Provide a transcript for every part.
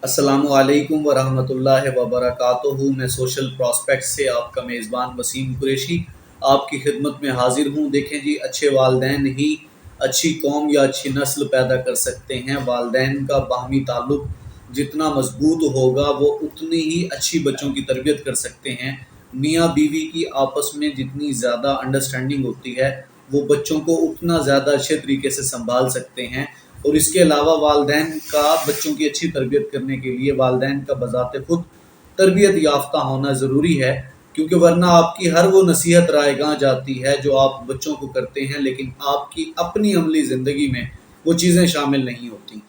السلام علیکم ورحمۃ اللہ وبرکاتہ۔ میں سوشل پراسپیکٹ سے آپ کا میزبان وسیم قریشی آپ کی خدمت میں حاضر ہوں۔ دیکھیں جی، اچھے والدین ہی اچھی قوم یا اچھی نسل پیدا کر سکتے ہیں۔ والدین کا باہمی تعلق جتنا مضبوط ہوگا وہ اتنی ہی اچھی بچوں کی تربیت کر سکتے ہیں۔ میاں بیوی کی آپس میں جتنی زیادہ انڈرسٹینڈنگ ہوتی ہے وہ بچوں کو اتنا زیادہ اچھے طریقے سے سنبھال سکتے ہیں۔ اور اس کے علاوہ والدین کا بچوں کی اچھی تربیت کرنے کے لیے والدین کا بذات خود تربیت یافتہ ہونا ضروری ہے، کیونکہ ورنہ آپ کی ہر وہ نصیحت رائے گاں جاتی ہے جو آپ بچوں کو کرتے ہیں، لیکن آپ کی اپنی عملی زندگی میں وہ چیزیں شامل نہیں ہوتی۔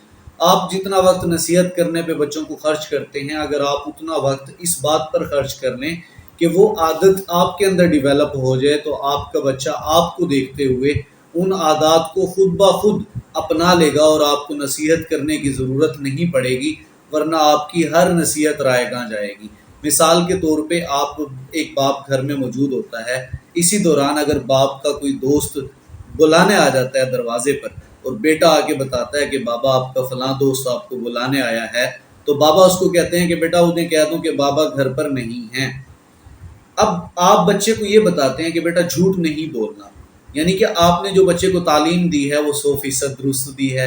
آپ جتنا وقت نصیحت کرنے پہ بچوں کو خرچ کرتے ہیں، اگر آپ اتنا وقت اس بات پر خرچ کر لیں کہ وہ عادت آپ کے اندر ڈیولپ ہو جائے، تو آپ کا بچہ آپ کو دیکھتے ہوئے ان عادات کو خود بخود اپنا لے گا اور آپ کو نصیحت کرنے کی ضرورت نہیں پڑے گی، ورنہ آپ کی ہر نصیحت رائے گاں جائے گی۔ مثال کے طور پہ ایک باپ گھر میں موجود ہوتا ہے، اسی دوران اگر باپ کا کوئی دوست بلانے آ جاتا ہے دروازے پر اور بیٹا آ کے بتاتا ہے کہ بابا آپ کا فلاں دوست آپ کو بلانے آیا ہے، تو بابا اس کو کہتے ہیں کہ بیٹا انہیں کہہ دوں کہ بابا گھر پر نہیں ہیں۔ اب آپ بچے کو یہ بتاتے ہیں کہ بیٹا جھوٹ نہیں بولنا، یعنی کہ آپ نے جو بچے کو تعلیم دی ہے وہ 100% درست دی ہے،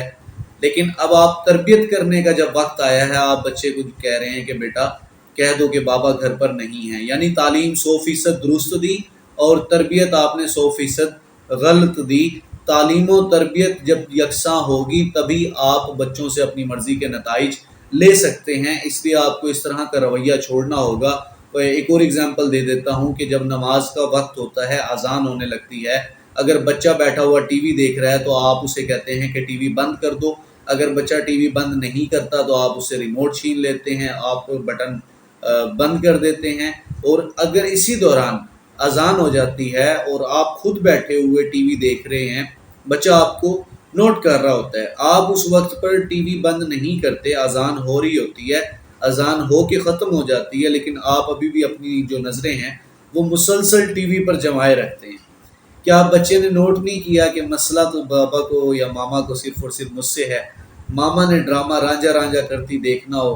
لیکن اب آپ تربیت کرنے کا جب وقت آیا ہے، آپ بچے کو کہہ رہے ہیں کہ بیٹا کہہ دو کہ بابا گھر پر نہیں ہے، یعنی تعلیم 100% درست دی اور تربیت آپ نے 100% غلط دی۔ تعلیم و تربیت جب یکساں ہوگی تبھی آپ بچوں سے اپنی مرضی کے نتائج لے سکتے ہیں، اس لیے آپ کو اس طرح کا رویہ چھوڑنا ہوگا۔ ایک اور اگزامپل دے دیتا ہوں کہ جب نماز کا وقت ہوتا ہے، اذان ہونے لگتی ہے، اگر بچہ بیٹھا ہوا ٹی وی دیکھ رہا ہے تو آپ اسے کہتے ہیں کہ ٹی وی بند کر دو۔ اگر بچہ ٹی وی بند نہیں کرتا تو آپ اسے ریموٹ چھین لیتے ہیں، آپ بٹن بند کر دیتے ہیں۔ اور اگر اسی دوران اذان ہو جاتی ہے اور آپ خود بیٹھے ہوئے ٹی وی دیکھ رہے ہیں، بچہ آپ کو نوٹ کر رہا ہوتا ہے، آپ اس وقت پر ٹی وی بند نہیں کرتے، اذان ہو رہی ہوتی ہے، اذان ہو کے ختم ہو جاتی ہے، لیکن آپ ابھی بھی اپنی جو نظریں ہیں وہ مسلسل ٹی وی پر جمائے رکھتے ہیں۔ کیا بچے نے نوٹ نہیں کیا کہ مسئلہ تو بابا کو یا ماما کو صرف اور صرف مجھ سے ہے؟ ماما نے ڈرامہ رانجھا رانجھا کرتی دیکھنا ہو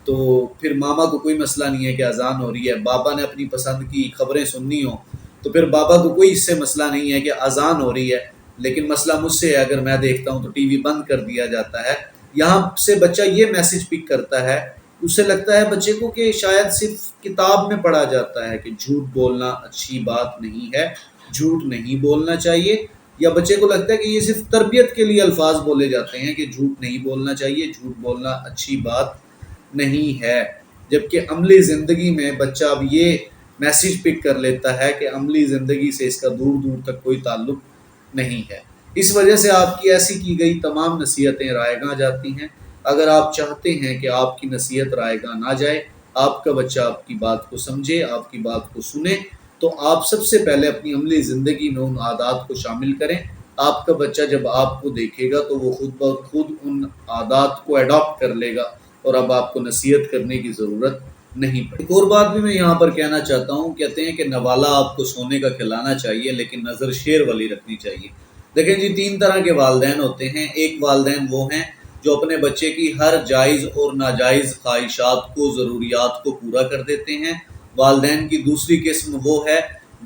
تو پھر ماما کو کوئی مسئلہ نہیں ہے کہ اذان ہو رہی ہے، بابا نے اپنی پسند کی خبریں سننی ہو تو پھر بابا کو کوئی اس سے مسئلہ نہیں ہے کہ اذان ہو رہی ہے، لیکن مسئلہ مجھ سے ہے، اگر میں دیکھتا ہوں تو ٹی وی بند کر دیا جاتا ہے۔ یہاں سے بچہ یہ میسج پک کرتا ہے، اسے لگتا ہے بچے کو کہ شاید صرف کتاب میں پڑھا جاتا ہے کہ جھوٹ بولنا اچھی بات نہیں ہے، جھوٹ نہیں بولنا چاہیے، یا بچے کو لگتا ہے کہ یہ صرف تربیت کے لیے الفاظ بولے جاتے ہیں کہ جھوٹ نہیں بولنا چاہیے، جھوٹ بولنا اچھی بات نہیں ہے، جبکہ عملی زندگی میں بچہ اب یہ میسج پک کر لیتا ہے کہ عملی زندگی سے اس کا دور دور تک کوئی تعلق نہیں ہے۔ اس وجہ سے آپ کی ایسی کی گئی تمام نصیحتیں رائے گاں جاتی ہیں۔ اگر آپ چاہتے ہیں کہ آپ کی نصیحت رائے گاں نہ جائے، آپ کا بچہ آپ کی بات کو سمجھے، آپ کی بات کو سنے، تو آپ سب سے پہلے اپنی عملی زندگی میں ان عادات کو شامل کریں۔ آپ کا بچہ جب آپ کو دیکھے گا تو وہ خود بخود ان عادات کو اڈاپٹ کر لے گا اور اب آپ کو نصیحت کرنے کی ضرورت نہیں پڑے۔ ایک اور بات بھی میں یہاں پر کہنا چاہتا ہوں، کہتے ہیں کہ نوالا آپ کو سونے کا کھلانا چاہیے لیکن نظر شیر والی رکھنی چاہیے۔ دیکھیں جی، 3 طرح کے والدین ہوتے ہیں۔ ایک والدین وہ ہیں جو اپنے بچے کی ہر جائز اور ناجائز خواہشات کو، ضروریات کو پورا کر دیتے ہیں۔ والدین کی دوسری قسم وہ ہے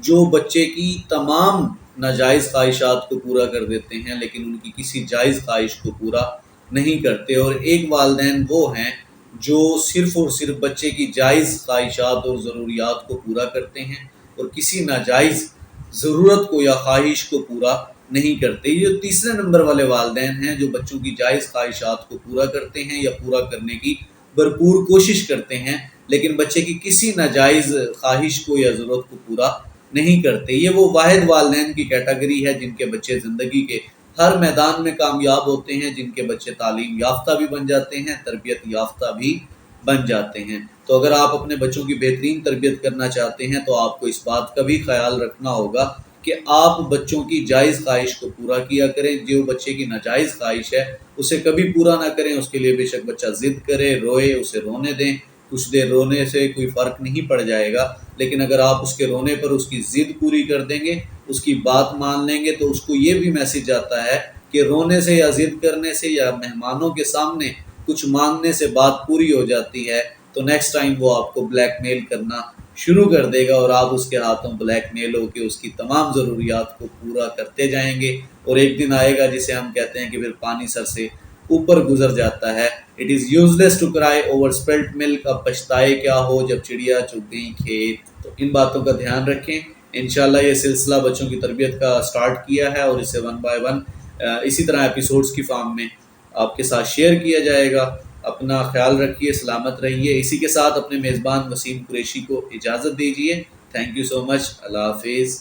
جو بچے کی تمام ناجائز خواہشات کو پورا کر دیتے ہیں لیکن ان کی کسی جائز خواہش کو پورا نہیں کرتے۔ اور ایک والدین وہ ہیں جو صرف اور صرف بچے کی جائز خواہشات اور ضروریات کو پورا کرتے ہیں اور کسی ناجائز ضرورت کو یا خواہش کو پورا نہیں کرتے۔ یہ تیسرے نمبر والے والدین ہیں جو بچوں کی جائز خواہشات کو پورا کرتے ہیں یا پورا کرنے کی بھرپور کوشش کرتے ہیں لیکن بچے کی کسی ناجائز خواہش کو یا ضرورت کو پورا نہیں کرتے۔ یہ وہ واحد والدین کی کیٹیگری ہے جن کے بچے زندگی کے ہر میدان میں کامیاب ہوتے ہیں، جن کے بچے تعلیم یافتہ بھی بن جاتے ہیں، تربیت یافتہ بھی بن جاتے ہیں۔ تو اگر آپ اپنے بچوں کی بہترین تربیت کرنا چاہتے ہیں تو آپ کو اس بات کا بھی خیال رکھنا ہوگا کہ آپ بچوں کی جائز خواہش کو پورا کیا کریں۔ جو بچے کی ناجائز خواہش ہے اسے کبھی پورا نہ کریں، اس کے لیے بے شک بچہ ضد کرے، روئے، اسے رونے دیں، کچھ دیر رونے سے کوئی فرق نہیں پڑ جائے گا، لیکن اگر آپ اس کے رونے پر اس کی ضد پوری کر دیں گے، اس کی بات مان لیں گے، تو اس کو یہ بھی میسج آتا ہے کہ رونے سے یا ضد کرنے سے یا مہمانوں کے سامنے کچھ مانگنے سے بات پوری ہو جاتی ہے تو نیکسٹ ٹائم وہ آپ کو بلیک میل کرنا شروع کر دے گا اور آپ اس کے ہاتھوں بلیک میل ہو کے اس کی تمام ضروریات کو پورا کرتے جائیں گے، اور ایک دن آئے گا جسے ہم کہتے ہیں کہ پھر پانی سر سے اوپر گزر جاتا ہے۔ It is useless to cry over spilt milk, اب پچھتائے کیا ہو جب چڑیا چگ گئی کھیت۔ تو ان باتوں کا دھیان رکھیں۔ انشاءاللہ یہ سلسلہ بچوں کی تربیت کا سٹارٹ کیا ہے اور اسے ون بائی ون اسی طرح ایپیسوڈز کی فارم میں آپ کے ساتھ شیئر کیا جائے گا۔ اپنا خیال رکھیے، سلامت رہیے۔ اسی کے ساتھ اپنے میزبان وسیم قریشی کو اجازت دیجیے۔ تھینک یو سو مچ، اللہ حافظ۔